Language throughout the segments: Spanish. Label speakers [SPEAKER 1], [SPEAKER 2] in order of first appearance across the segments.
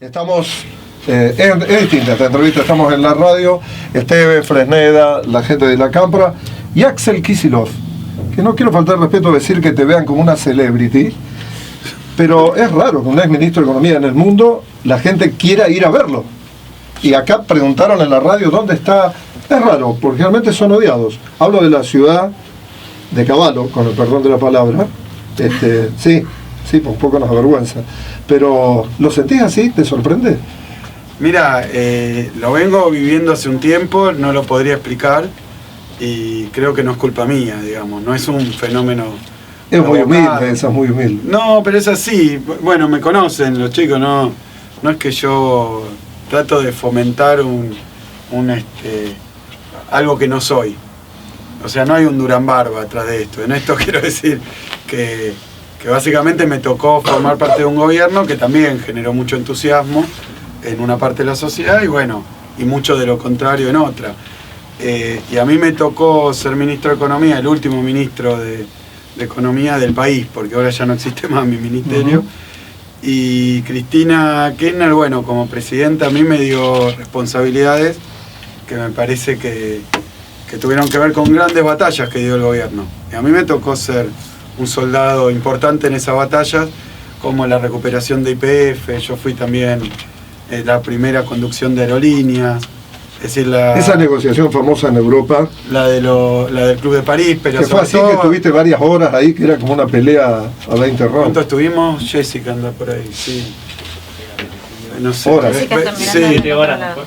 [SPEAKER 1] Estamos, es distinta esta entrevista, estamos en la radio, Esteve, Fresneda, la gente de la Cámpora y Axel Kicillof, que no quiero faltar respeto a decir que te vean como una celebrity, pero es raro que un ex ministro de Economía en el mundo la gente quiera ir a verlo. Y acá preguntaron en la radio dónde está. Es raro, porque realmente son odiados. Hablo de la ciudad de Cavallo, con el perdón de la palabra. Sí, un poco nos avergüenza. Pero, ¿lo sentís así? ¿Te sorprende?
[SPEAKER 2] Mira, lo vengo viviendo hace un tiempo, no lo podría explicar y creo que no es culpa mía, digamos, no es un fenómeno.
[SPEAKER 1] Es muy humilde, esa es muy humilde.
[SPEAKER 2] No, pero es así. Bueno, me conocen los chicos, no es que yo trato de fomentar algo que no soy. O sea, no hay un Durán Barba atrás de esto. En esto quiero decir que básicamente me tocó formar parte de un gobierno que también generó mucho entusiasmo en una parte de la sociedad y bueno, y mucho de lo contrario en otra. Y a mí me tocó ser ministro de Economía, el último ministro de Economía del país, porque ahora ya no existe más mi ministerio. Y Cristina Kirchner, bueno, como presidenta a mí me dio responsabilidades que me parece que tuvieron que ver con grandes batallas que dio el gobierno. Y a mí me tocó ser un soldado importante en esas batallas, como la recuperación de YPF, yo fui también la primera conducción de aerolíneas, es decir,
[SPEAKER 1] esa negociación famosa en Europa.
[SPEAKER 2] La del Club de París, pero
[SPEAKER 1] que fue así todo, que estuviste varias horas ahí, que era como una pelea a 20 rondas.
[SPEAKER 2] ¿Cuánto estuvimos? Jessica anda por ahí, sí. No sé.
[SPEAKER 1] Horas.
[SPEAKER 2] Sí, 20 horas.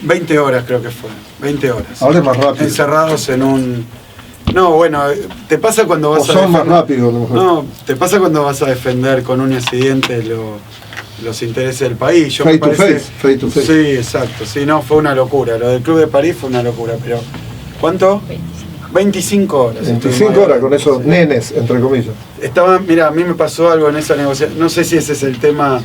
[SPEAKER 2] 20 horas creo que fue, 20 horas.
[SPEAKER 1] Ahora es más rápido.
[SPEAKER 2] Encerrados en un... No, bueno, te pasa cuando vas
[SPEAKER 1] a defender... más rápido, a lo mejor.
[SPEAKER 2] No, te pasa cuando vas a defender con uñas y dientes los intereses del país.
[SPEAKER 1] Face to face.
[SPEAKER 2] Sí, exacto. Sí, no, fue una locura. Lo del Club de París fue una locura, pero... ¿Cuánto? 25 horas.
[SPEAKER 1] 25 horas con esos nenes, entre comillas.
[SPEAKER 2] Mira, a mí me pasó algo en esa negociación. No sé si ese es el tema...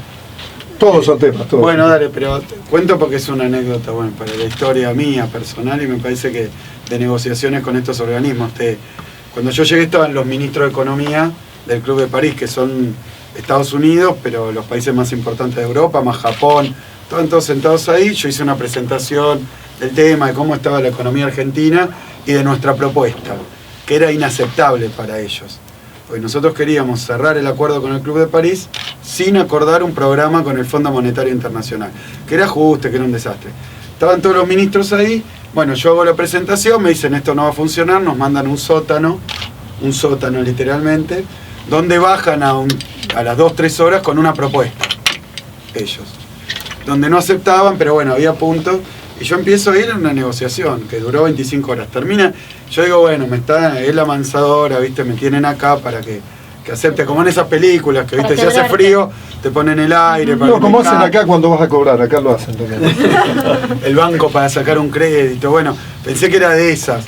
[SPEAKER 1] Todos son temas, todos.
[SPEAKER 2] Bueno, dale, pero te cuento porque es una anécdota, bueno, para la historia mía, personal, y me parece que de negociaciones con estos organismos. Cuando yo llegué estaban los ministros de Economía del Club de París, que son Estados Unidos, pero los países más importantes de Europa, más Japón, estaban todos sentados ahí. Yo hice una presentación del tema, de cómo estaba la economía argentina y de nuestra propuesta, que era inaceptable para ellos. Porque nosotros queríamos cerrar el acuerdo con el Club de París sin acordar un programa con el Fondo Monetario Internacional, que era ajuste, que era un desastre. Estaban todos los ministros ahí, bueno, yo hago la presentación, me dicen esto no va a funcionar, nos mandan un sótano literalmente, donde bajan a las 2-3 horas con una propuesta, ellos, donde no aceptaban, pero bueno, había puntos. Y yo empiezo a ir en una negociación que duró 25 horas. Termina, yo digo, bueno, es la amansadora, ¿viste? Me tienen acá para que acepte, como en esas películas, que ¿viste? Si hace frío, te ponen el aire.
[SPEAKER 1] No, como hacen acá cuando vas a cobrar, acá lo hacen también.
[SPEAKER 2] El banco para sacar un crédito, bueno, pensé que era de esas.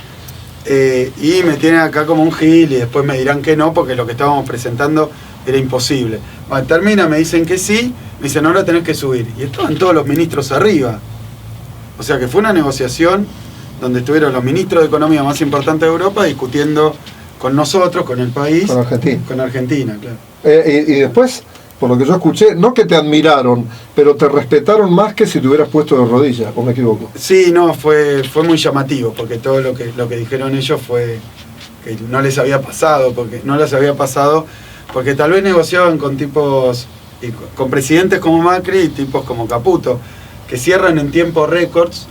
[SPEAKER 2] Y me tienen acá como un gil y después me dirán que no, porque lo que estábamos presentando era imposible. Bueno, termina, me dicen que sí, me dicen, ahora tenés que subir. Y estaban todos los ministros arriba. O sea que fue una negociación donde estuvieron los ministros de Economía más importantes de Europa discutiendo con nosotros, con el país.
[SPEAKER 1] Con Argentina.
[SPEAKER 2] Con Argentina, claro.
[SPEAKER 1] Y después, por lo que yo escuché, no que te admiraron, pero te respetaron más que si te hubieras puesto de rodillas, ¿o me equivoco?
[SPEAKER 2] Sí, no, fue muy llamativo, porque todo lo que dijeron ellos fue que no les había pasado, porque tal vez negociaban con tipos, con presidentes como Macri y tipos como Caputo, que cierran en tiempo récords,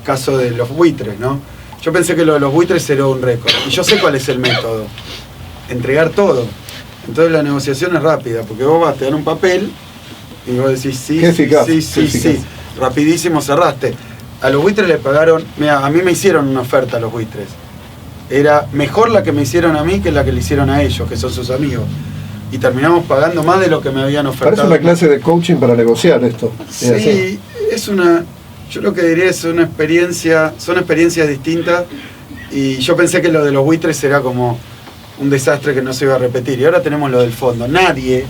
[SPEAKER 2] caso de los buitres, ¿no? Yo pensé que lo de los buitres era un récord, y yo sé cuál es el método, entregar todo. Entonces la negociación es rápida, porque vos te dan un papel, y vos decís sí, sí, rapidísimo cerraste. A los buitres les pagaron, mira, a mí me hicieron una oferta a los buitres. Era mejor la que me hicieron a mí que la que le hicieron a ellos, que son sus amigos. Y terminamos pagando más de lo que me habían ofertado.
[SPEAKER 1] Parece una clase de coaching para negociar esto.
[SPEAKER 2] Sí, yo lo que diría es son experiencias distintas, y yo pensé que lo de los buitres era como un desastre que no se iba a repetir, y ahora tenemos lo del fondo. Nadie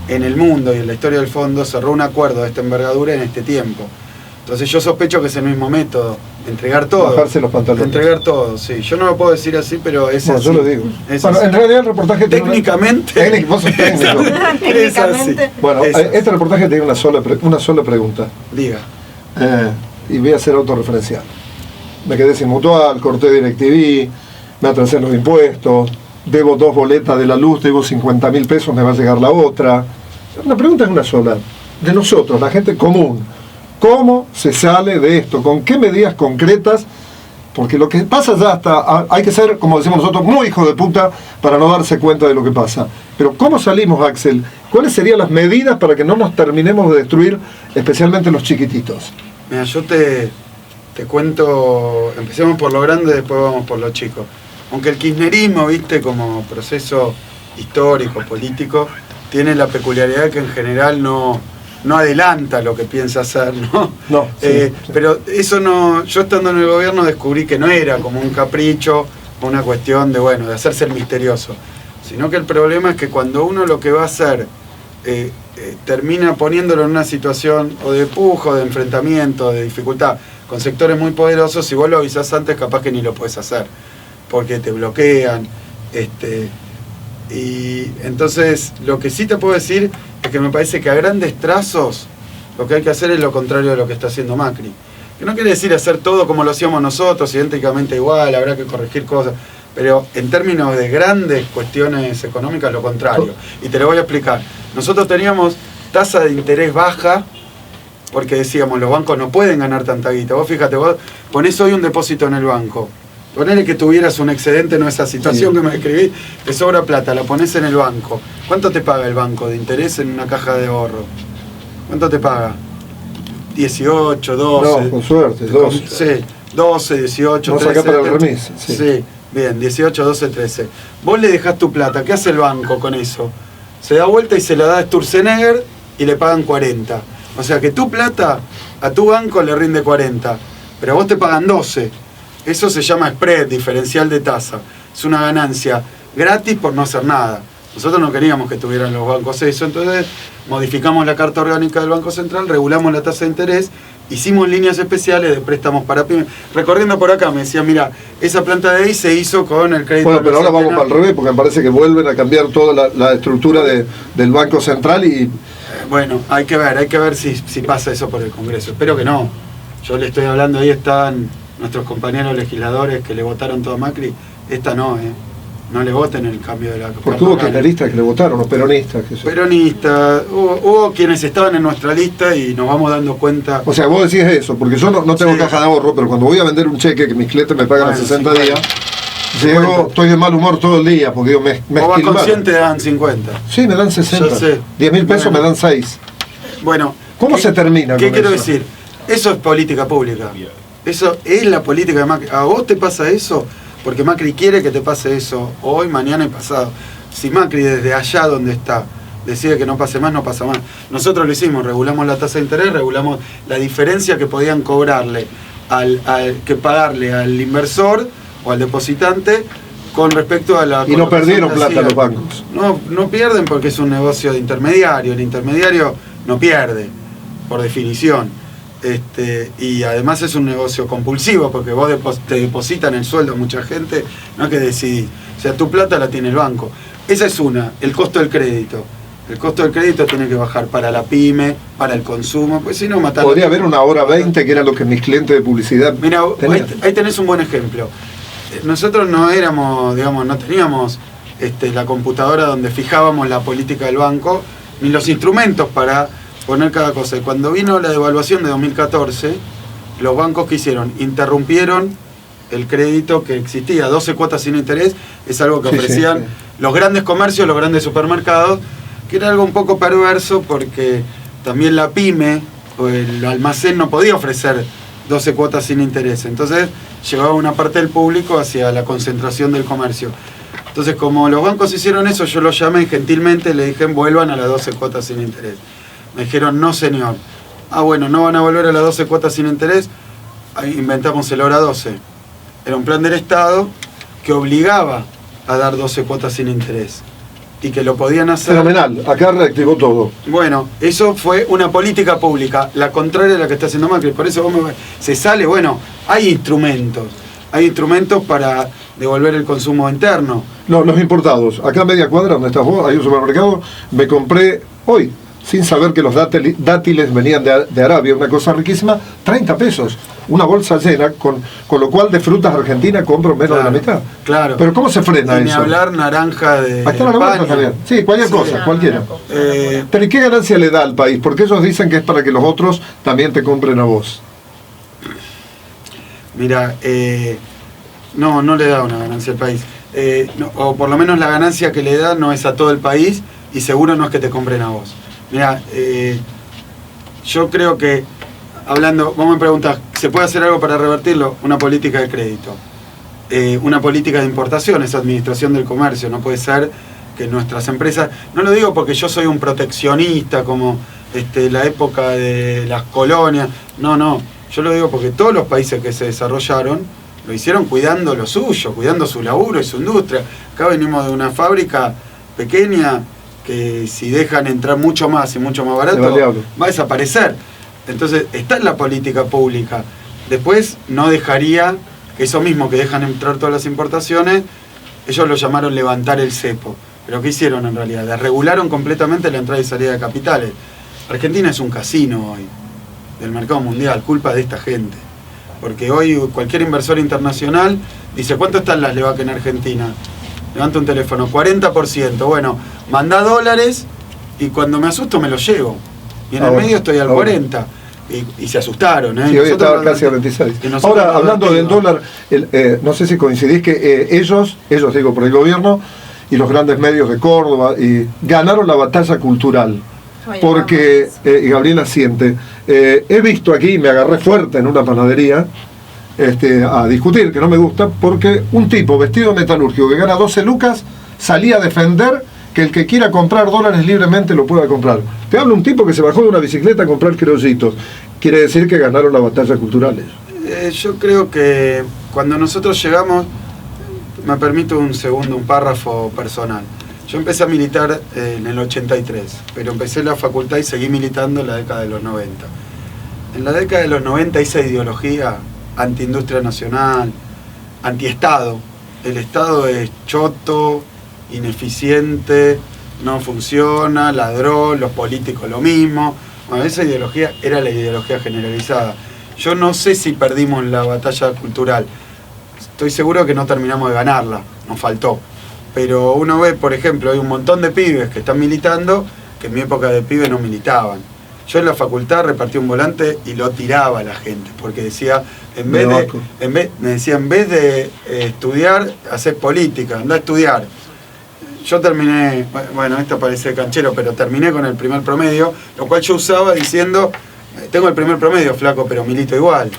[SPEAKER 2] en el mundo y en la historia del fondo cerró un acuerdo de esta envergadura en este tiempo. Entonces yo sospecho que es el mismo método, entregar todo.
[SPEAKER 1] Bajarse los pantalones.
[SPEAKER 2] Entregar todo, sí. Yo no lo puedo decir así, pero es así.
[SPEAKER 1] Yo lo digo.
[SPEAKER 2] Bueno,
[SPEAKER 1] en realidad el reportaje
[SPEAKER 2] técnicamente.
[SPEAKER 1] Vos sos técnico.
[SPEAKER 2] Técnicamente.
[SPEAKER 1] Bueno, este reportaje tiene una sola pregunta.
[SPEAKER 2] Diga.
[SPEAKER 1] Y voy a ser autorreferencial. Me quedé sin mutual, corté DirecTV, me atrasé en los impuestos, debo 2 boletas de la luz, debo 50.000 pesos, me va a llegar la otra. La pregunta es una sola. De nosotros, la gente común, ¿cómo se sale de esto? ¿Con qué medidas concretas? Porque lo que pasa ya hay que ser, como decimos nosotros, muy hijo de puta para no darse cuenta de lo que pasa. Pero ¿cómo salimos, Axel? ¿Cuáles serían las medidas para que no nos terminemos de destruir, especialmente los chiquititos?
[SPEAKER 2] Mira, yo te cuento, empecemos por lo grande, después vamos por lo chico. Aunque el kirchnerismo, viste, como proceso histórico, político, tiene la peculiaridad que en general no adelanta lo que piensa hacer, ¿no?
[SPEAKER 1] No. Sí.
[SPEAKER 2] Pero eso no, yo estando en el gobierno descubrí que no era como un capricho, una cuestión de, bueno, de hacerse el misterioso, sino que el problema es que cuando uno lo que va a hacer termina poniéndolo en una situación o de pujo, de enfrentamiento, de dificultad, con sectores muy poderosos, si vos lo avisás antes capaz que ni lo podés hacer, porque te bloquean, y entonces lo que sí te puedo decir es que me parece que a grandes trazos lo que hay que hacer es lo contrario de lo que está haciendo Macri. Que no quiere decir hacer todo como lo hacíamos nosotros, idénticamente igual, habrá que corregir cosas, pero en términos de grandes cuestiones económicas, lo contrario. Y te lo voy a explicar. Nosotros teníamos tasa de interés baja, porque decíamos, los bancos no pueden ganar tanta guita. Vos fíjate, vos ponés hoy un depósito en el banco. Ponele que tuvieras un excedente, no esa situación que me escribí, te sobra plata, la pones en el banco. ¿Cuánto te paga el banco de interés en una caja de ahorro? ¿Cuánto te paga? 18, 12.
[SPEAKER 1] No, con suerte, 12.
[SPEAKER 2] Sí, 12, 18,
[SPEAKER 1] no
[SPEAKER 2] 13.
[SPEAKER 1] Saca para el remis.
[SPEAKER 2] Sí, bien, 18, 12, 13. Vos le dejás tu plata, ¿qué hace el banco con eso? Se da vuelta y se la da a Sturzenegger y le pagan 40. O sea que tu plata a tu banco le rinde 40, pero a vos te pagan 12. Eso se llama spread, diferencial de tasa. Es una ganancia gratis por no hacer nada. Nosotros no queríamos que tuvieran los bancos eso, entonces modificamos la Carta Orgánica del Banco Central, regulamos la tasa de interés, hicimos líneas especiales de préstamos para pymes. Recorriendo por acá me decían, mira, esa planta de ahí se hizo con el crédito...
[SPEAKER 1] Bueno, pero ahora vamos para el revés, porque me parece que vuelven a cambiar toda la estructura del Banco Central y...
[SPEAKER 2] Bueno, hay que ver si pasa eso por el Congreso. Espero que no. Yo le estoy hablando, ahí están nuestros compañeros legisladores que le votaron todo a Macri. Esta no, no le voten el cambio de la...
[SPEAKER 1] Porque hubo kirchneristas que le votaron, o peronistas.
[SPEAKER 2] Peronistas, hubo quienes estaban en nuestra lista y nos vamos dando cuenta...
[SPEAKER 1] O sea, vos decís eso, porque yo no tengo caja de ahorro, pero cuando voy a vender un cheque que mis clientes me pagan a 60 días, llego, estoy de mal humor todo el día, porque digo, me
[SPEAKER 2] vos vas consciente, dan 50.
[SPEAKER 1] Sí, me dan 60. 10.000 pesos me dan 6.
[SPEAKER 2] Bueno,
[SPEAKER 1] ¿cómo se termina
[SPEAKER 2] ¿qué
[SPEAKER 1] con
[SPEAKER 2] quiero
[SPEAKER 1] eso?
[SPEAKER 2] decir? Eso es política pública. Eso es la política de Macri. ¿A vos te pasa eso? Porque Macri quiere que te pase eso hoy, mañana y pasado. Si Macri desde allá donde está decide que no pase más, no pasa más. Nosotros lo hicimos, regulamos la tasa de interés, regulamos la diferencia que podían cobrarle que pagarle al inversor o al depositante con respecto a la...
[SPEAKER 1] Y no perdieron plata los bancos.
[SPEAKER 2] No pierden porque es un negocio de intermediario. El intermediario no pierde, por definición. Y además es un negocio compulsivo porque vos te depositan el sueldo a mucha gente, no es que decidís. O sea, tu plata la tiene el banco. Esa es el costo del crédito. El costo del crédito tiene que bajar para la pyme, para el consumo, pues si no matar.
[SPEAKER 1] Podría haber una hora 20 que era lo que mis clientes de publicidad
[SPEAKER 2] Mira, ahí tenés un buen ejemplo. Nosotros no éramos, digamos, no teníamos la computadora donde fijábamos la política del banco, ni los instrumentos para poner cada cosa. Y cuando vino la devaluación de 2014, los bancos que hicieron, interrumpieron el crédito que existía, 12 cuotas sin interés, es algo que ofrecían los grandes comercios, los grandes supermercados, que era algo un poco perverso porque también la pyme o el almacén no podía ofrecer 12 cuotas sin interés. Entonces llevaba una parte del público hacia la concentración del comercio. Entonces, como los bancos hicieron eso, yo los llamé gentilmente, le dije, vuelvan a las 12 cuotas sin interés. Me dijeron, no señor. Ah, bueno, no van a volver a las 12 cuotas sin interés. Ahí inventamos el Hora 12. Era un plan del Estado que obligaba a dar 12 cuotas sin interés. y que lo podían hacer.
[SPEAKER 1] Fenomenal, acá reactivó todo.
[SPEAKER 2] Bueno, eso fue una política pública, la contraria de la que está haciendo Macri. Por eso se sale, bueno, hay instrumentos para devolver el consumo interno.
[SPEAKER 1] No, los importados. Acá a media cuadra donde estás vos, hay un supermercado, me compré hoy, sin saber que los dátiles venían de Arabia, una cosa riquísima, 30 pesos. Una bolsa llena, con lo cual de frutas argentinas compro menos de la mitad.
[SPEAKER 2] Claro.
[SPEAKER 1] Pero ¿cómo se frena
[SPEAKER 2] y ni
[SPEAKER 1] eso?
[SPEAKER 2] hablar naranja de
[SPEAKER 1] Ahí está la naranja también. Sí, cualquier cosa, cualquiera. Pero ¿y qué ganancia le da al país? Porque ellos dicen que es para que los otros también te compren a vos.
[SPEAKER 2] Mira, no le da una ganancia al país. O por lo menos la ganancia que le da no es a todo el país y seguro no es que te compren a vos. Mira, yo creo que, vos me preguntás, ¿se puede hacer algo para revertirlo? Una política de crédito. Una política de importaciones, administración del comercio. No puede ser que nuestras empresas... No lo digo porque yo soy un proteccionista como la época de las colonias. No. Yo lo digo porque todos los países que se desarrollaron lo hicieron cuidando lo suyo, cuidando su laburo y su industria. Acá venimos de una fábrica pequeña que si dejan entrar mucho más y mucho más barato, va a desaparecer. Entonces, está en la política pública. Después no dejaría que eso mismo que dejan entrar todas las importaciones, ellos lo llamaron levantar el cepo. Pero ¿qué hicieron en realidad? Desregularon completamente la entrada y salida de capitales. Argentina es un casino hoy del mercado mundial, culpa de esta gente. Porque hoy cualquier inversor internacional dice, ¿cuánto están las LEVAC en Argentina? Levanta un teléfono, 40%. Bueno, manda dólares y cuando me asusto me los llevo. Y en el medio estoy al 40%. Y se asustaron, ¿eh?
[SPEAKER 1] Sí, hoy estaba casi a 26. Ahora, hablando del dólar, no sé si coincidís que ellos digo, por el gobierno y los grandes medios de Córdoba, y ganaron la batalla cultural. Porque, y Gabriela siente, he visto aquí, me agarré fuerte en una panadería a discutir, que no me gusta, porque un tipo vestido de metalúrgico que gana 12 lucas salía a defender que el que quiera comprar dólares libremente lo pueda comprar. Te habla un tipo que se bajó de una bicicleta a comprar criollitos. Quiere decir que ganaron la batalla cultural.
[SPEAKER 2] Yo creo que cuando nosotros llegamos, me permito un segundo, un párrafo personal. Yo empecé a militar en el 83, pero empecé la facultad y seguí militando en la década de los 90. En la década de los 90 esa ideología antiindustria nacional, antiestado. El Estado es choto, ineficiente, no funciona, ladrón, los políticos lo mismo. Bueno, esa ideología era la ideología generalizada. Yo no sé si perdimos la batalla cultural. Estoy seguro que no terminamos de ganarla, nos faltó. Pero uno ve, por ejemplo, hay un montón de pibes que están militando que en mi época de pibe no militaban. Yo en la facultad repartí un volante y lo tiraba a la gente, porque decía, en vez de estudiar, hacer política, andá a estudiar. Yo terminé, bueno, esto parece canchero, pero terminé con el primer promedio, lo cual yo usaba diciendo, tengo el primer promedio, flaco, pero milito igual.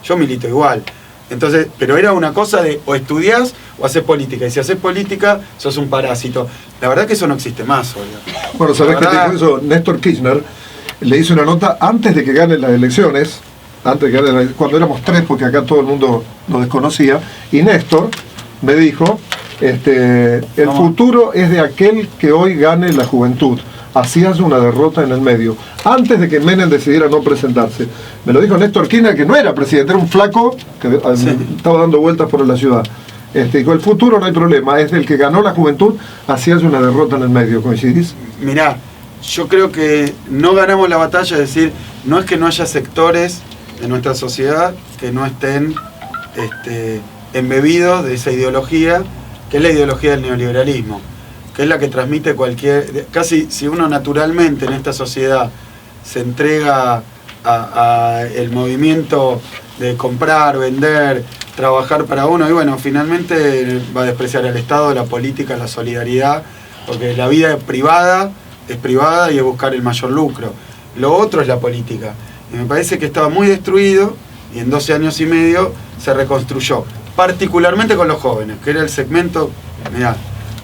[SPEAKER 2] Yo milito igual. Entonces, pero era una cosa de o estudiás o haces política. Y si haces política, sos un parásito. La verdad que eso no existe más, Olga.
[SPEAKER 1] Bueno, ¿sabés qué te dijo eso? Néstor Kirchner le hizo una nota antes de que ganen las elecciones, cuando éramos 3, porque acá todo el mundo lo desconocía, y Néstor me dijo, el futuro es de aquel que hoy gane la juventud. Así hace una derrota en el medio. Antes de que Menem decidiera no presentarse. Me lo dijo Néstor Kirchner, que no era presidente, era un flaco que estaba dando vueltas por la ciudad. Dijo, el futuro no hay problema, es del que ganó la juventud, así hace una derrota en el medio. ¿Coincidís?
[SPEAKER 2] Mirá, yo creo que no ganamos la batalla, es decir, no es que no haya sectores de nuestra sociedad que no estén embebidos de esa ideología, que es la ideología del neoliberalismo, que es la que transmite casi si uno naturalmente en esta sociedad se entrega a el movimiento de comprar, vender, trabajar para uno, y bueno, finalmente va a despreciar el Estado, la política, la solidaridad, porque la vida privada es privada y es buscar el mayor lucro. Lo otro es la política. Y me parece que estaba muy destruido y en 12 años y medio se reconstruyó, particularmente con los jóvenes, que era el segmento, mirá,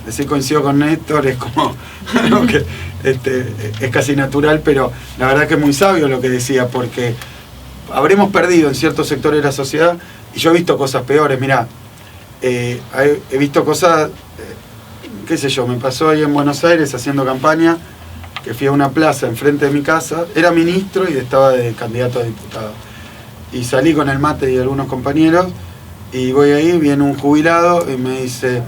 [SPEAKER 2] decir coincido con Néstor es como algo que es casi natural, pero la verdad que es muy sabio lo que decía, porque habremos perdido en ciertos sectores de la sociedad, y yo he visto cosas peores. Mirá, he visto cosas qué sé yo, me pasó ahí en Buenos Aires haciendo campaña, que fui a una plaza enfrente de mi casa, era ministro y estaba de candidato a diputado. Y salí con el mate y algunos compañeros, y voy ahí, viene un jubilado y me dice,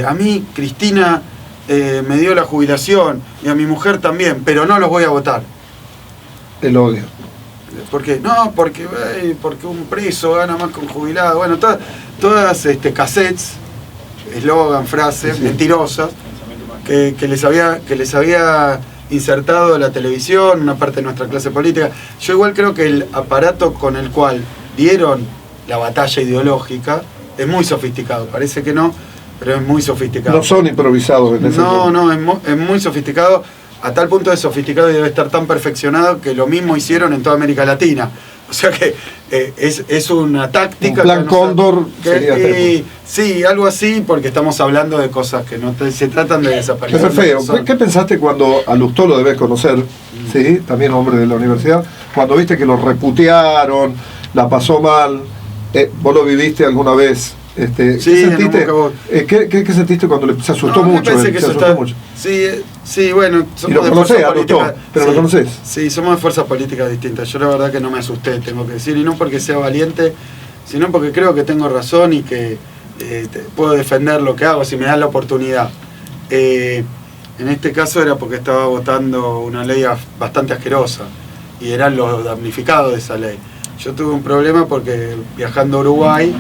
[SPEAKER 2] a mí Cristina me dio la jubilación, y a mi mujer también, pero no los voy a votar.
[SPEAKER 1] El odio.
[SPEAKER 2] ¿Por qué? No, porque un preso gana más que un jubilado. Bueno, todas cassettes, eslogan, frases mentirosas que les había insertado la televisión, una parte de nuestra clase política. Yo igual creo que el aparato con el cual dieron la batalla ideológica es muy sofisticado. Parece que no, pero es muy sofisticado.
[SPEAKER 1] No son improvisados en ese
[SPEAKER 2] No, es muy sofisticado, a tal punto de sofisticado y debe estar tan perfeccionado que lo mismo hicieron en toda América Latina. O sea que es una táctica.
[SPEAKER 1] Un plan Cóndor sería
[SPEAKER 2] sí, algo así, porque estamos hablando de cosas que no se tratan de desaparecer.
[SPEAKER 1] Es feo. ¿Qué pensaste cuando a Lustó lo debes conocer? Sí, también hombre de la universidad. Cuando viste que lo reputearon, la pasó mal, ¿vos lo viviste alguna vez?
[SPEAKER 2] Sí,
[SPEAKER 1] ¿qué sentiste? ¿Qué sentiste cuando se asustó mucho? Mucho.
[SPEAKER 2] Sí, bueno,
[SPEAKER 1] somos de fuerzas políticas. Pero lo conocés.
[SPEAKER 2] Sí, somos de fuerzas políticas distintas. Yo la verdad que no me asusté, tengo que decir, y no porque sea valiente, sino porque creo que tengo razón y que puedo defender lo que hago si me dan la oportunidad. En este caso era porque estaba votando una ley bastante asquerosa y eran los damnificados de esa ley. Yo tuve un problema porque viajando a Uruguay,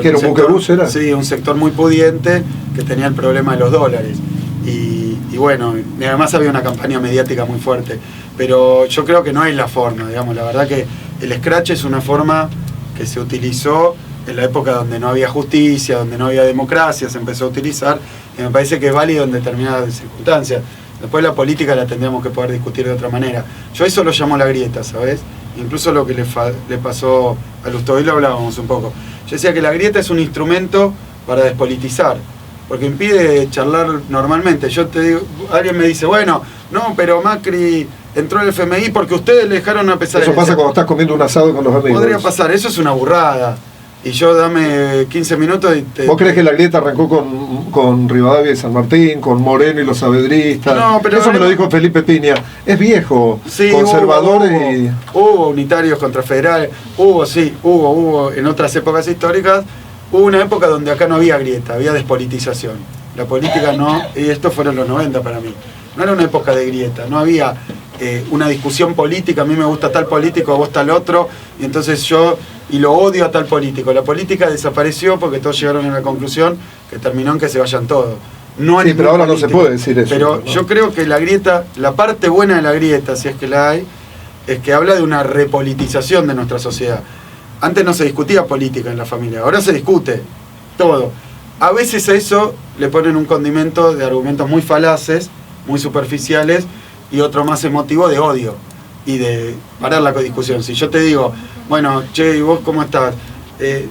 [SPEAKER 1] ¿qué era un buquebús?
[SPEAKER 2] Sí, un sector muy pudiente que tenía el problema de los dólares. Y bueno, y además había una campaña mediática muy fuerte. Pero yo creo que no es la forma, digamos. La verdad que el scratch es una forma que se utilizó en la época donde no había justicia, donde no había democracia, se empezó a utilizar, y me parece que es válido en determinadas circunstancias. Después la política la tendríamos que poder discutir de otra manera. Yo eso lo llamo la grieta, ¿sabes? Incluso lo que le pasó a Lustó, hoy lo hablábamos un poco. Yo decía que la grieta es un instrumento para despolitizar, porque impide charlar normalmente. Yo te digo, alguien me dice, bueno, no, pero Macri entró al FMI porque ustedes le dejaron una pesadilla.
[SPEAKER 1] Eso pasa cuando estás comiendo un asado con los amigos.
[SPEAKER 2] Podría pasar, eso es una burrada. Y yo dame 15 minutos y te...
[SPEAKER 1] ¿Vos crees que la grieta arrancó con Rivadavia y San Martín, con Moreno y los saavedristas?
[SPEAKER 2] No, pero
[SPEAKER 1] eso me lo dijo Felipe Piña. Es viejo,
[SPEAKER 2] sí,
[SPEAKER 1] conservador
[SPEAKER 2] hubo unitarios contra federales, hubo en otras épocas históricas, hubo una época donde acá no había grieta, había despolitización. La política no, y estos fueron los 90 para mí. No era una época de grieta, no había una discusión política, a mí me gusta tal político, a vos tal otro, y entonces yo... y lo odio a tal político. La política desapareció porque todos llegaron a la conclusión que terminó en que se vayan todos. No
[SPEAKER 1] sí, pero ahora político. No se puede decir eso.
[SPEAKER 2] Pero ¿no? Yo creo que la grieta, la parte buena de la grieta, si es que la hay, es que habla de una repolitización de nuestra sociedad. Antes no se discutía política en la familia, ahora se discute todo. A veces a eso le ponen un condimento de argumentos muy falaces, muy superficiales, y otro más emotivo de odio y de parar la discusión. Si yo te digo, bueno, che, ¿y vos cómo estás?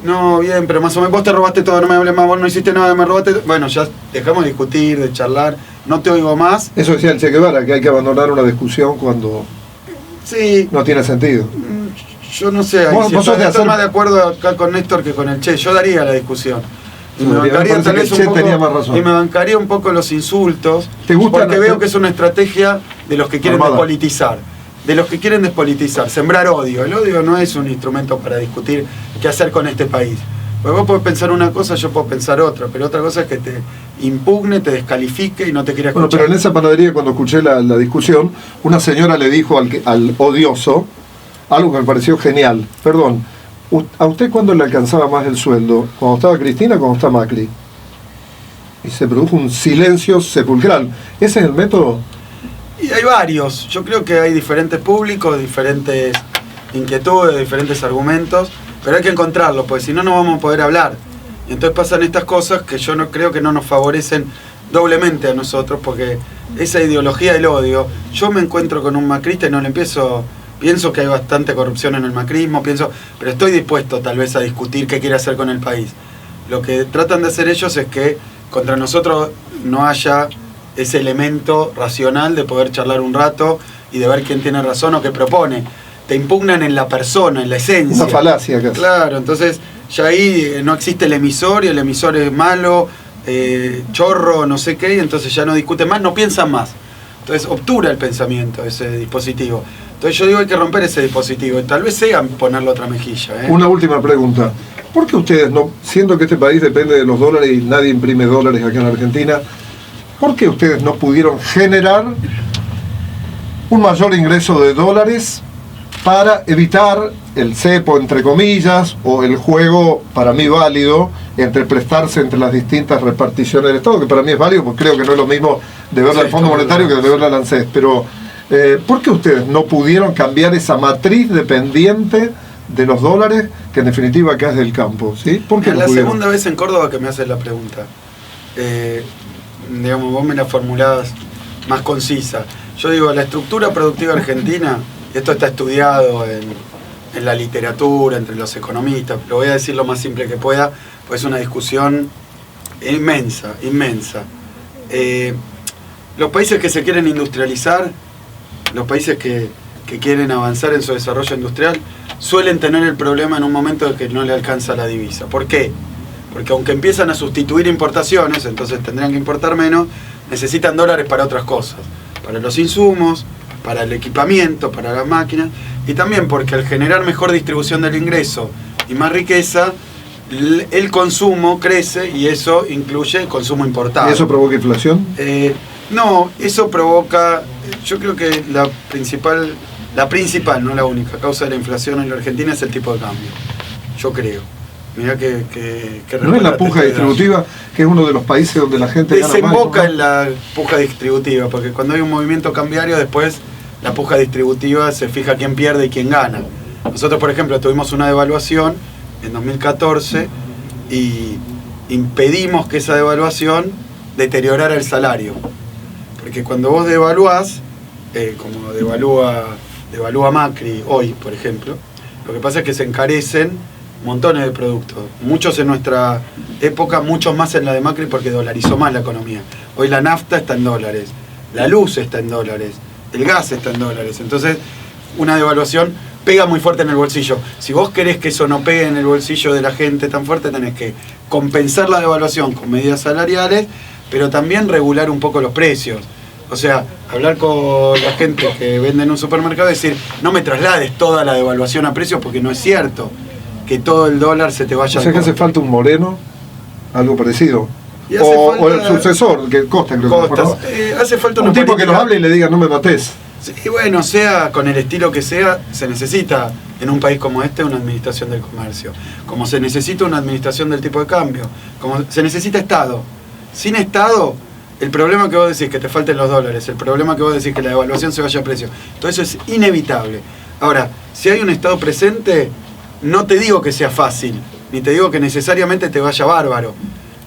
[SPEAKER 2] No, bien, pero más o menos vos te robaste todo, no me hables más, vos no hiciste nada, me robaste. Bueno, ya dejamos de discutir, de charlar, no te oigo más.
[SPEAKER 1] Eso decía el Che Guevara, que hay que abandonar una discusión cuando no tiene sentido.
[SPEAKER 2] Yo no sé,
[SPEAKER 1] ¿Vos
[SPEAKER 2] estoy más de acuerdo acá con Néstor que con el Che, yo daría la discusión. Y me bancaría tal vez y me bancaría un poco los insultos, porque veo que es una estrategia de los que quieren despolitizar. De los que quieren despolitizar, sembrar odio. El odio no es un instrumento para discutir qué hacer con este país. Porque vos podés pensar una cosa, yo puedo pensar otra, pero otra cosa es que te impugne, te descalifique y no te quiera escuchar.
[SPEAKER 1] Bueno, pero en esa panadería, cuando escuché la discusión, una señora le dijo al odioso algo que me pareció genial. Perdón, ¿a usted cuándo le alcanzaba más el sueldo? ¿Cuando estaba Cristina o cuando está Macri? Y se produjo un silencio sepulcral. ¿Ese es el método?
[SPEAKER 2] Y hay varios, yo creo que hay diferentes públicos, diferentes inquietudes, diferentes argumentos, pero hay que encontrarlos, porque si no, no vamos a poder hablar. Y entonces pasan estas cosas que yo no creo que no nos favorecen doblemente a nosotros, porque esa ideología del odio, yo me encuentro con un macrista y no le pienso que hay bastante corrupción en el macrismo, pero estoy dispuesto tal vez a discutir qué quiere hacer con el país. Lo que tratan de hacer ellos es que contra nosotros no haya ese elemento racional de poder charlar un rato y de ver quién tiene razón o qué propone. Te impugnan en la persona, en la esencia.
[SPEAKER 1] Una falacia casi.
[SPEAKER 2] Claro, entonces ya ahí no existe el emisor y el emisor es malo, chorro, no sé qué, y entonces ya no discuten más, no piensan más. Entonces obtura el pensamiento ese dispositivo. Entonces yo digo hay que romper ese dispositivo y tal vez sea ponerle otra mejilla.
[SPEAKER 1] Una última pregunta. ¿Por qué ustedes, no, siendo que este país depende de los dólares y nadie imprime dólares aquí en Argentina, por qué ustedes no pudieron generar un mayor ingreso de dólares para evitar el cepo, entre comillas, o el juego, para mí válido, entre prestarse entre las distintas reparticiones del Estado, que para mí es válido, porque creo que no es lo mismo deberle al Fondo Monetario que deberle al ANSES, pero ¿por qué ustedes no pudieron cambiar esa matriz dependiente de los dólares, que en definitiva acá es del campo? ¿Sí? ¿Por qué
[SPEAKER 2] es
[SPEAKER 1] no
[SPEAKER 2] la
[SPEAKER 1] pudieron?
[SPEAKER 2] segunda vez en Córdoba que me haces la pregunta. Digamos, vos me la formulabas más concisa. Yo digo, la estructura productiva argentina, y esto está estudiado en la literatura, entre los economistas, lo voy a decir lo más simple que pueda, pues es una discusión inmensa. Los países que se quieren industrializar, los países que quieren avanzar en su desarrollo industrial, suelen tener el problema en un momento de que no le alcanza la divisa. ¿Por qué? Porque aunque empiezan a sustituir importaciones, entonces tendrían que importar menos, necesitan dólares para otras cosas, para los insumos, para el equipamiento, para las máquinas, y también porque al generar mejor distribución del ingreso y más riqueza, el consumo crece y eso incluye el consumo importado.
[SPEAKER 1] ¿Y eso provoca inflación?
[SPEAKER 2] No, eso provoca, yo creo que la principal, no la única, causa de la inflación en la Argentina es el tipo de cambio, yo creo. Mirá que
[SPEAKER 1] ¿no es la puja distributiva, que es uno de los países donde la gente gana más?
[SPEAKER 2] Desemboca en la puja distributiva, porque cuando hay un movimiento cambiario, después la puja distributiva se fija quién pierde y quién gana. Nosotros, por ejemplo, tuvimos una devaluación en 2014 y impedimos que esa devaluación deteriorara el salario. Porque cuando vos devaluás, como devalúa Macri hoy, por ejemplo, lo que pasa es que se encarecen montones de productos, muchos en nuestra época, muchos más en la de Macri porque dolarizó más la economía. Hoy la nafta está en dólares, la luz está en dólares, el gas está en dólares, entonces una devaluación pega muy fuerte en el bolsillo. Si vos querés que eso no pegue en el bolsillo de la gente tan fuerte, tenés que compensar la devaluación con medidas salariales, pero también regular un poco los precios. O sea, hablar con la gente que vende en un supermercado y decir, no me traslades toda la devaluación a precios porque no es cierto que todo el dólar se te vaya.
[SPEAKER 1] O sea que hace falta un Moreno, algo parecido. O el sucesor, que Costa creo
[SPEAKER 2] Costas,
[SPEAKER 1] que
[SPEAKER 2] hace falta
[SPEAKER 1] un tipo que nos hable y le diga no me matés.
[SPEAKER 2] Sí, bueno, sea con el estilo que sea, se necesita en un país como este una administración del comercio. Como se necesita una administración del tipo de cambio. Como se necesita Estado. Sin Estado, el problema que vos decís que te falten los dólares, el problema que vos decís que la devaluación se vaya a precio, todo eso es inevitable. Ahora, si hay un Estado presente, no te digo que sea fácil, ni te digo que necesariamente te vaya bárbaro,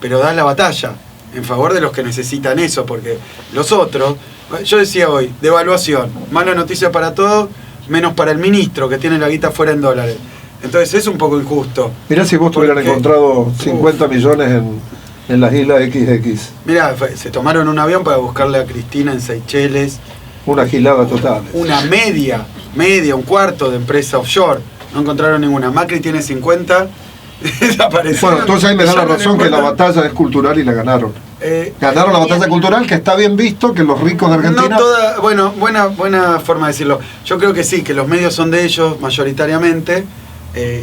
[SPEAKER 2] pero das la batalla en favor de los que necesitan eso, porque los otros, yo decía hoy, devaluación, mala noticia para todos, menos para el ministro que tiene la guita fuera en dólares. Entonces es un poco injusto.
[SPEAKER 1] Mirá si vos tuvieran encontrado 50 millones en las islas XX.
[SPEAKER 2] Mirá, se tomaron un avión para buscarle a Cristina en Seychelles.
[SPEAKER 1] Una gilada total.
[SPEAKER 2] Una media, un cuarto de empresa offshore. No encontraron ninguna. Macri tiene 50, desapareció.
[SPEAKER 1] Bueno, entonces ahí me da la razón que la batalla es cultural y la ganaron. Ganaron la batalla cultural, que está bien visto, que los ricos de Argentina...
[SPEAKER 2] No toda, bueno, buena forma de decirlo. Yo creo que sí, que los medios son de ellos mayoritariamente,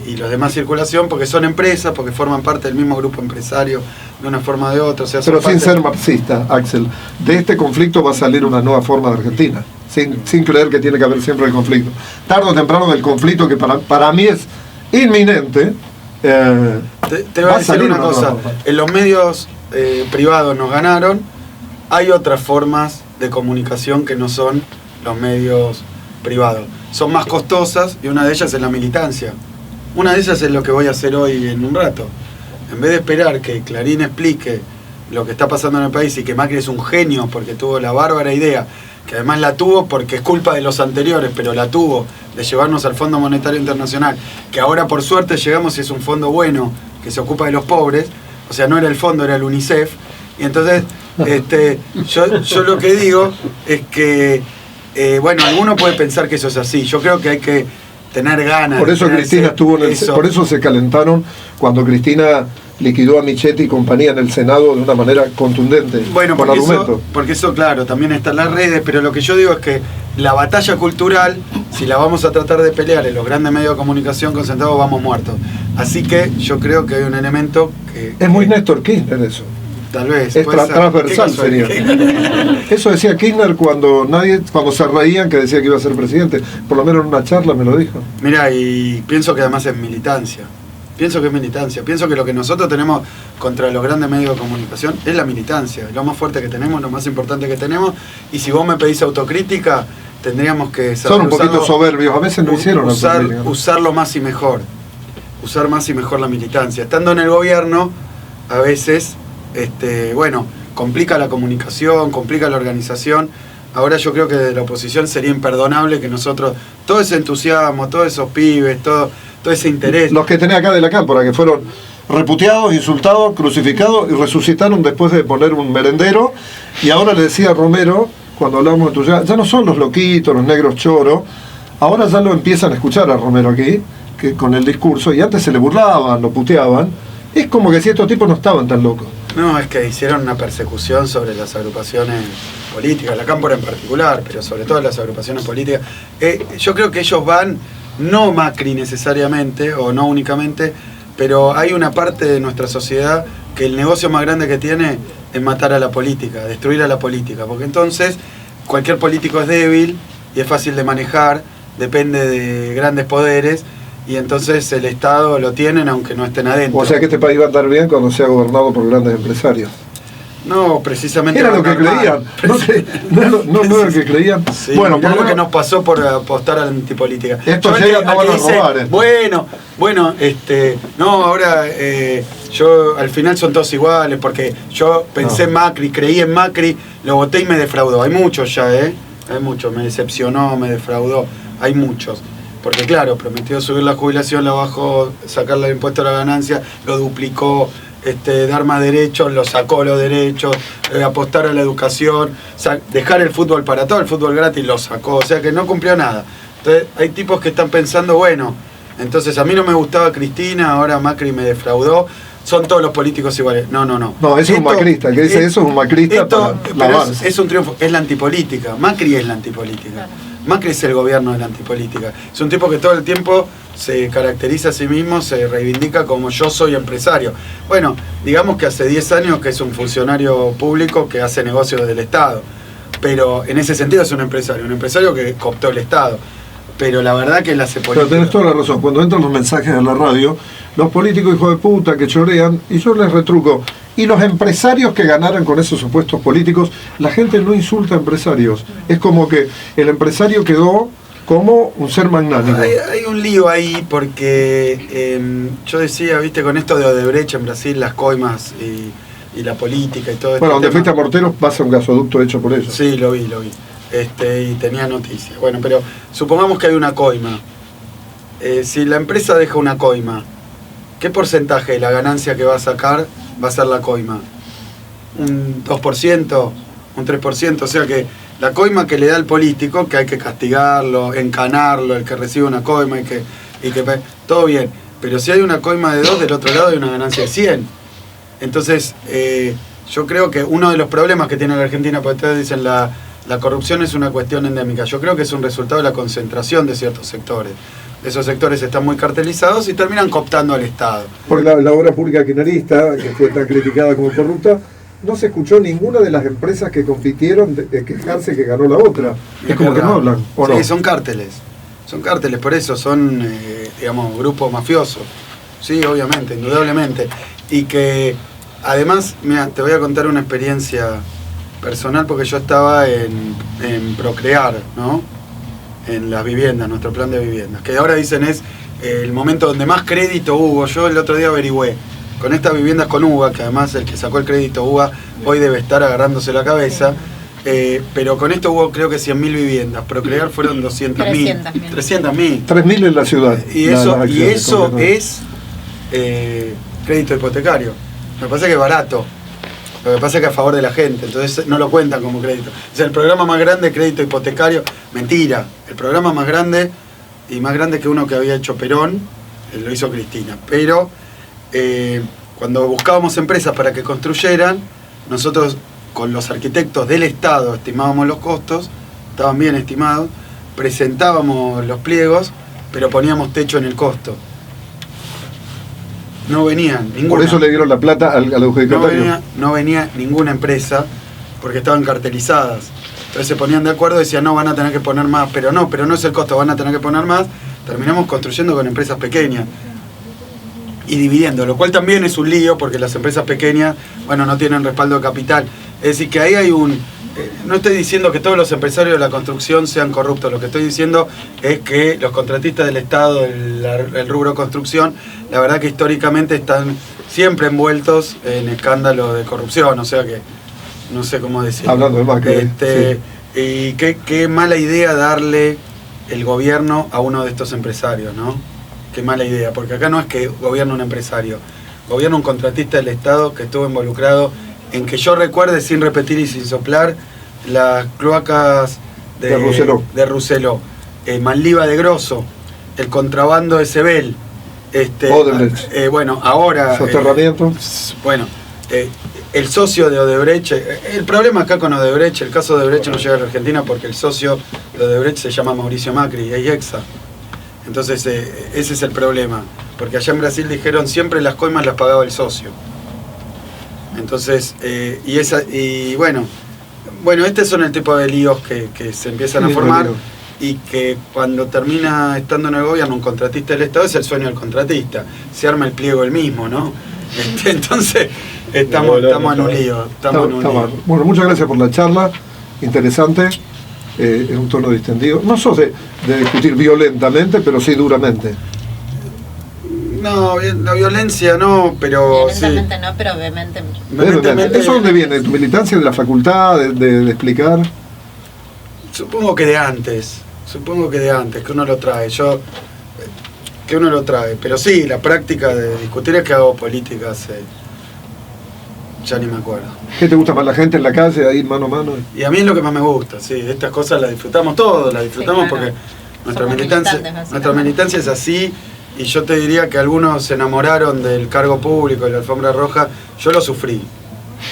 [SPEAKER 2] y los demás circulación, porque son empresas, porque forman parte del mismo grupo empresario de una forma o de otra. O sea,
[SPEAKER 1] pero sin ser marxista, Axel, de este conflicto va a salir una nueva forma de Argentina, sin creer que tiene que haber siempre el conflicto. Tarde o temprano del conflicto, que para mí es inminente,
[SPEAKER 2] te voy a decir una cosa. En los medios privados nos ganaron. Hay otras formas de comunicación que no son los medios privados. Son más costosas y una de ellas es la militancia. Una de ellas es lo que voy a hacer hoy en un rato. En vez de esperar que Clarín explique lo que está pasando en el país y que Macri es un genio porque tuvo la bárbara idea, que además la tuvo porque es culpa de los anteriores, pero la tuvo, de llevarnos al Fondo Monetario Internacional, que ahora por suerte llegamos y es un fondo bueno que se ocupa de los pobres. O sea, no era el fondo, era el UNICEF. Y entonces, yo lo que digo es que, bueno, alguno puede pensar que eso es así. Yo creo que hay que tener ganas.
[SPEAKER 1] Por eso Cristina estuvo por eso se calentaron cuando Cristina liquidó a Michetti y compañía en el Senado de una manera contundente,
[SPEAKER 2] bueno,
[SPEAKER 1] con argumentos.
[SPEAKER 2] Porque eso, claro, también está en las redes, pero lo que yo digo es que la batalla cultural, si la vamos a tratar de pelear en los grandes medios de comunicación concentrados, vamos muertos. Así que yo creo que hay un elemento que...
[SPEAKER 1] Es muy Néstor Kirchner eso.
[SPEAKER 2] Tal vez.
[SPEAKER 1] Es transversal sería. Eso decía Kirchner cuando se reían que decía que iba a ser presidente. Por lo menos en una charla me lo dijo.
[SPEAKER 2] Mira, y pienso que además es militancia. Pienso que es militancia. Pienso que lo que nosotros tenemos contra los grandes medios de comunicación es la militancia. Es lo más fuerte que tenemos, lo más importante que tenemos. Y si vos me pedís autocrítica, tendríamos que saber.
[SPEAKER 1] Son un poquito soberbios, a veces no hicieron
[SPEAKER 2] usarlo más y mejor. Usar más y mejor la militancia. Estando en el gobierno, a veces, bueno, complica la comunicación, complica la organización. Ahora yo creo que de la oposición sería imperdonable que nosotros, todo ese entusiasmo, todos esos pibes, todo ese interés.
[SPEAKER 1] Los que tenés acá de la Cámpora, que fueron reputeados, insultados, crucificados y resucitaron después de poner un merendero. Y ahora le decía a Romero, cuando hablamos de entusiasmo, ya no son los loquitos, los negros choros, ahora ya lo empiezan a escuchar a Romero aquí, que con el discurso, y antes se le burlaban, lo puteaban. Es como que si estos tipos no estaban tan locos.
[SPEAKER 2] No, es que hicieron una persecución sobre las agrupaciones políticas, la Cámpora en particular, pero sobre todo las agrupaciones políticas. Yo creo que ellos van, no Macri necesariamente, o no únicamente, pero hay una parte de nuestra sociedad que el negocio más grande que tiene es matar a la política, destruir a la política, porque entonces cualquier político es débil y es fácil de manejar, depende de grandes poderes, y entonces el Estado lo tienen aunque no estén adentro.
[SPEAKER 1] O sea que este país va a andar bien cuando sea gobernado por grandes empresarios.
[SPEAKER 2] No, precisamente.
[SPEAKER 1] Era lo que creían. No era lo que creían.
[SPEAKER 2] Sí, bueno, por lo que nos pasó por apostar a la antipolítica.
[SPEAKER 1] Estos llegan, no van a robar.
[SPEAKER 2] Bueno, no, ahora yo al final son todos iguales, porque yo pensé en Macri, creí en Macri, lo voté y me defraudó. Hay muchos ya, hay muchos, me decepcionó, me defraudó, hay muchos. Porque claro, prometió subir la jubilación, la bajó, sacarle el impuesto a la ganancia, lo duplicó, dar más derechos, lo sacó los derechos, apostar a la educación, dejar el fútbol para todo, el fútbol gratis lo sacó, o sea que no cumplió nada. Entonces hay tipos que están pensando, bueno, entonces a mí no me gustaba Cristina, ahora Macri me defraudó, son todos los políticos iguales. No.
[SPEAKER 1] No, eso es un macrista, que dice eso es un macrista.
[SPEAKER 2] Es un triunfo, es la antipolítica, Macri es la antipolítica. Macri es el gobierno de la antipolítica. Es un tipo que todo el tiempo se caracteriza a sí mismo, se reivindica como yo soy empresario. Bueno, digamos que hace 10 años que es un funcionario público que hace negocios del Estado. Pero en ese sentido es un empresario que cooptó el Estado. Pero la verdad que él hace política.
[SPEAKER 1] Pero tenés toda la razón. Cuando entran los mensajes a la radio, los políticos hijos de puta que chorean, y yo les retruco, y los empresarios que ganaran con esos supuestos políticos, la gente no insulta a empresarios. Es como que el empresario quedó como un ser magnánimo.
[SPEAKER 2] Hay un lío ahí porque yo decía, viste, con esto de Odebrecht en Brasil, las coimas y la política y todo esto.
[SPEAKER 1] Bueno, donde fuiste a Morteros pasa un gasoducto hecho por ellos.
[SPEAKER 2] Sí, lo vi. Y tenía noticias. Bueno, pero supongamos que hay una coima. Si la empresa deja una coima, ¿qué porcentaje de la ganancia que va a sacar va a ser la coima? ¿Un 2%? ¿Un 3%? O sea que la coima que le da el político, que hay que castigarlo, encanarlo, el que recibe una coima y que todo bien. Pero si hay una coima de 2, del otro lado hay una ganancia de 100. Entonces, yo creo que uno de los problemas que tiene la Argentina, porque ustedes dicen la corrupción es una cuestión endémica. Yo creo que es un resultado de la concentración de ciertos sectores. Esos sectores están muy cartelizados y terminan cooptando al Estado.
[SPEAKER 1] Porque la obra pública kirchnerista, que fue tan criticada como corrupta, no se escuchó ninguna de las empresas que compitieron de quejarse que ganó la otra. Es como que no hablan, ¿o no?
[SPEAKER 2] Sí, son cárteles. Son cárteles, por eso son, digamos, grupos mafiosos. Sí, obviamente, indudablemente. Y que, además, mira, te voy a contar una experiencia personal, porque yo estaba en Procrear, ¿no? En las viviendas, nuestro plan de viviendas, que ahora dicen es el momento donde más crédito hubo. Yo el otro día averigüé, con estas viviendas con UBA, que además el que sacó el crédito UBA hoy debe estar agarrándose la cabeza, pero con esto hubo creo que 100.000 viviendas, Procrear fueron 200.000. 300.000.
[SPEAKER 1] 3.000 en la ciudad.
[SPEAKER 2] Y eso es crédito hipotecario. Me parece que es barato. Lo que pasa es que a favor de la gente, entonces no lo cuentan como crédito. O sea, el programa más grande, crédito hipotecario, mentira. El programa más grande, y más grande que uno que había hecho Perón, lo hizo Cristina. Pero cuando buscábamos empresas para que construyeran, nosotros con los arquitectos del Estado estimábamos los costos, estaban bien estimados, presentábamos los pliegos, pero poníamos techo en el costo. No venían ninguna.
[SPEAKER 1] Por eso le dieron la plata al adjudicatario.
[SPEAKER 2] No venía ninguna empresa, porque estaban cartelizadas. Entonces se ponían de acuerdo y decían, no, van a tener que poner más, pero no es el costo, van a tener que poner más. Terminamos construyendo con empresas pequeñas y dividiendo, lo cual también es un lío, porque las empresas pequeñas, bueno, no tienen respaldo de capital. Es decir, que ahí hay un... no estoy diciendo que todos los empresarios de la construcción sean corruptos, lo que estoy diciendo es que los contratistas del Estado, el rubro construcción, la verdad que históricamente están siempre envueltos en escándalos de corrupción, o sea que no sé cómo decirlo.
[SPEAKER 1] Hablando de Macri.
[SPEAKER 2] Sí. Y qué mala idea darle el gobierno a uno de estos empresarios, ¿no? Qué mala idea, porque acá no es que gobierna un empresario, gobierna un contratista del Estado que estuvo involucrado en que yo recuerde, sin repetir y sin soplar, las cloacas de Rousselot, Maldiva de Grosso, el contrabando de Sebel, bueno, ahora...
[SPEAKER 1] soterramiento.
[SPEAKER 2] El socio de Odebrecht, el problema acá con Odebrecht, el caso de Odebrecht no llega a la Argentina porque el socio de Odebrecht se llama Mauricio Macri, es IEXA. Entonces ese es el problema, porque allá en Brasil dijeron siempre las coimas las pagaba el socio. Entonces, bueno, estos son el tipo de líos que se empiezan a formar y que cuando termina estando en el gobierno un contratista del Estado es el sueño del contratista, se arma el pliego el mismo, ¿no? Entonces estamos en un lío.
[SPEAKER 1] Bueno, muchas gracias por la charla, interesante, en un tono distendido. No sos de discutir violentamente, pero sí duramente.
[SPEAKER 2] No, la violencia no, pero
[SPEAKER 3] violentamente
[SPEAKER 2] sí.
[SPEAKER 3] No, pero vehementemente.
[SPEAKER 1] ¿Eso dónde viene? ¿Tu militancia de la facultad, de explicar?
[SPEAKER 2] Supongo que de antes, que uno lo trae. Pero sí, la práctica de discutir es que hago política hace... ya ni me acuerdo.
[SPEAKER 1] ¿Qué te gusta más, la gente en la calle, ahí mano a mano?
[SPEAKER 2] Y a mí es lo que más me gusta, sí, estas cosas las disfrutamos todos, sí, claro. Porque nuestra militancia es así, y yo te diría que algunos se enamoraron del cargo público, de la alfombra roja, yo lo sufrí.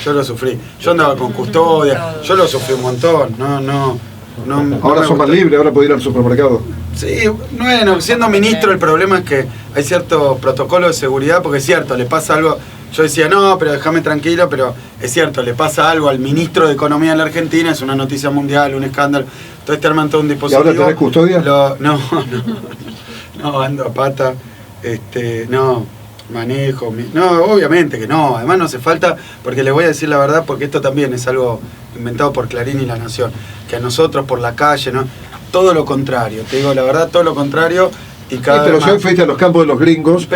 [SPEAKER 2] Yo andaba con custodia, yo lo sufrí un montón,
[SPEAKER 1] ahora sos más libre, ahora podés ir al supermercado.
[SPEAKER 2] Sí, bueno, siendo ministro el problema es que hay cierto protocolo de seguridad, porque es cierto, le pasa algo, yo decía, no, pero déjame tranquilo, pero es cierto, le pasa algo al ministro de Economía de la Argentina, es una noticia mundial, un escándalo, entonces te arman todo un dispositivo.
[SPEAKER 1] ¿Y ahora tenés custodia?
[SPEAKER 2] No, ando a pata, no, manejo, no, obviamente que no, además no hace falta, porque les voy a decir la verdad, porque esto también es algo inventado por Clarín y La Nación, que a nosotros por la calle, ¿no? Todo lo contrario, te digo la verdad, todo lo contrario. Y cada
[SPEAKER 1] pero
[SPEAKER 2] vez
[SPEAKER 1] si hoy
[SPEAKER 2] más...
[SPEAKER 1] fuiste a los campos de los gringos,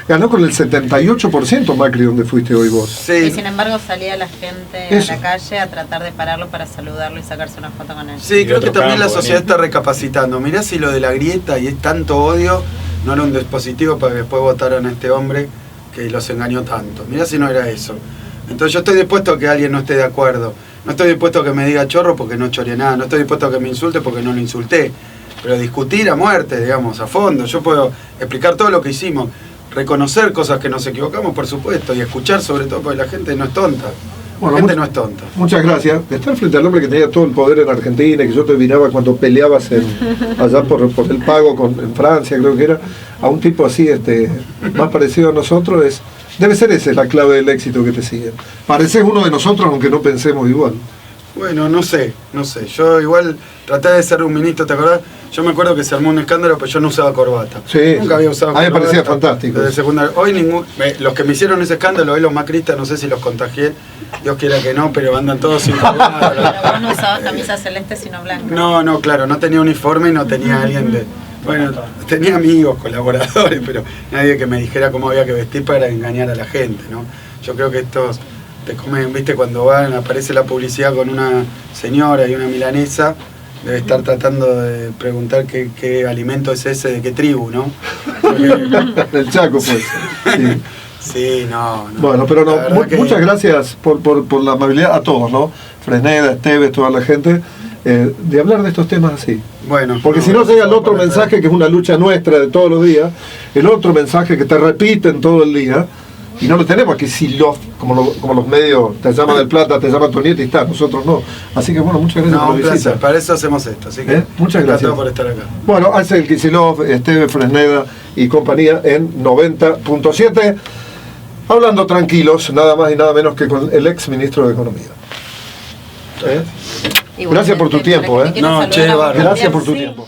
[SPEAKER 1] ganó con el 78% Macri donde fuiste hoy vos.
[SPEAKER 3] Sí. Y sin embargo salía la gente a la calle a tratar de pararlo para saludarlo y sacarse una foto con él.
[SPEAKER 2] Sí, creo que también la sociedad está recapacitando. Mirá si lo de la grieta y es tanto odio, no era un dispositivo para que después votaran a este hombre que los engañó tanto. Mirá si no era eso. Entonces yo estoy dispuesto a que alguien no esté de acuerdo. No estoy dispuesto a que me diga chorro porque no choré nada. No estoy dispuesto a que me insulte porque no lo insulté. Pero discutir a muerte, digamos, a fondo. Yo puedo explicar todo lo que hicimos, reconocer cosas que nos equivocamos, por supuesto, y escuchar sobre todo, porque la gente no es tonta. La gente no es tonta.
[SPEAKER 1] Muchas gracias. Estar frente al hombre que tenía todo el poder en Argentina, que yo te miraba cuando peleabas allá por el pago en Francia, creo que era, a un tipo así más parecido a nosotros, debe ser esa es la clave del éxito que te siguen. Pareces uno de nosotros aunque no pensemos igual.
[SPEAKER 2] Bueno, no sé. Yo igual traté de ser un ministro, ¿te acordás? Yo me acuerdo que se armó un escándalo, pero yo no usaba corbata.
[SPEAKER 1] Sí,
[SPEAKER 2] nunca había usado corbata.
[SPEAKER 1] A mí me parecía fantástico.
[SPEAKER 2] Desde secundaria. Hoy los que me hicieron ese escándalo, hoy los macristas, no sé si los contagié, Dios quiera que no, pero andan todos sin corbata.
[SPEAKER 3] Pero vos no usabas camisa celeste sino blanca.
[SPEAKER 2] No, claro, no tenía uniforme y no tenía alguien de... Bueno, tenía amigos, colaboradores, pero nadie que me dijera cómo había que vestir para engañar a la gente, ¿no? Yo creo que estos te comen, viste, cuando aparece la publicidad con una señora y una milanesa, debe estar tratando de preguntar qué alimento es ese, de qué tribu, ¿no?
[SPEAKER 1] El Chaco, pues. Sí.
[SPEAKER 2] Sí, no.
[SPEAKER 1] Bueno, pero no, muchas gracias por la amabilidad a todos, ¿no? Fresneda, Esteves, toda la gente, de hablar de estos temas así.
[SPEAKER 2] Bueno.
[SPEAKER 1] Porque si no llega el otro mensaje, que es una lucha nuestra de todos los días, el otro mensaje que te repiten todo el día, Y no lo tenemos aquí Kisilov, como los medios, te llama del Plata, te llama tu nieto y está, nosotros no. Así que bueno, muchas gracias por la visita.
[SPEAKER 2] Para eso hacemos esto, así que
[SPEAKER 1] muchas gracias
[SPEAKER 2] por estar acá.
[SPEAKER 1] Bueno, Axel Kisilov, Esteve Fresneda y compañía en 90.7, hablando tranquilos, nada más y nada menos que con el ex ministro de Economía. Gracias por tu tiempo.
[SPEAKER 2] No, che,
[SPEAKER 1] gracias por tu tiempo.